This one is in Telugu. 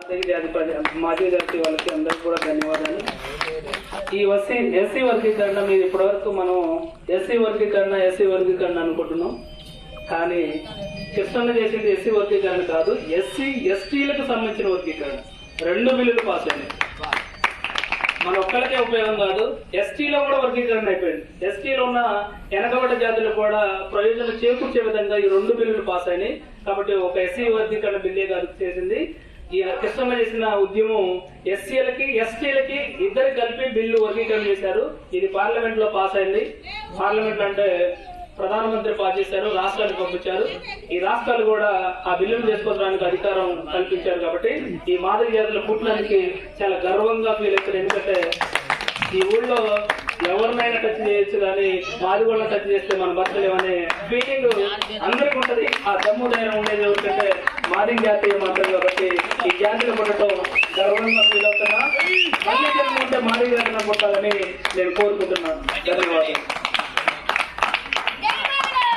మాజీ జాతి వాళ్ళకి అందరికీ కూడా ధన్యవాదాలు. ఈ ఎస్సీ వర్గీకరణ మీద ఇప్పటివరకు మనం ఎస్సీ వర్గీకరణ అనుకుంటున్నాం. కానీ కృష్ణన్న చేసింది ఎస్సీ వర్గీకరణ కాదు, ఎస్సీ ఎస్టీలకు సంబంధించిన వర్గీకరణ. 2 బిల్లులు పాస్ అయినాయి. మన ఒక్కరికే ఉపయోగం కాదు, ఎస్టీలో కూడా వర్గీకరణ అయిపోయింది. ఎస్టీలో ఉన్న వెనకబడ్డ జాతులు కూడా ప్రయోజనం చేకూర్చే విధంగా ఈ 2 బిల్లులు పాస్ అయినాయి. కాబట్టి ఒక ఎస్సీ వర్గీకరణ బిల్లే కాదు చేసింది. ఈ కృష్ణమ్మ చేసిన ఉద్యమం ఎస్సీలకి ఎస్టీలకి ఇద్దరు కలిపి బిల్లు వర్గీకరణ చేశారు. ఇది పార్లమెంట్ లో పాస్ అయింది. పార్లమెంట్ అంటే ప్రధానమంత్రి పాస్ చేశారు, రాష్ట్రానికి పంపించారు. ఈ రాష్ట్రాలు కూడా ఆ బిల్లును చేసుకోవడానికి అధికారం కల్పించారు. కాబట్టి ఈ మాదిరి జాతుల పుట్టినందుకు చాలా గర్వంగా ఫీల్ అవుతారు. ఎందుకంటే ఈ ఊళ్ళో ఎవరినైనా టచ్ చేయొచ్చు, కానీ మాది కూడా టచ్ చేస్తే మనం బతకలేమనే ఫీలింగ్ అందరికీ ఉంటది. ఆ దమ్ము ధైర్యం ఉండేది ఎవరికంటే మాది జాతీయ మాత్రం. కాబట్టి ఈ జాతిని పుట్టడం గర్వంగా ఫీల్ అవుతున్నా. మళ్ళీ జన్మ ఉంటే మాది జాతిని పుట్టాలని నేను కోరుకుంటున్నాను. ధన్యవాదాలు.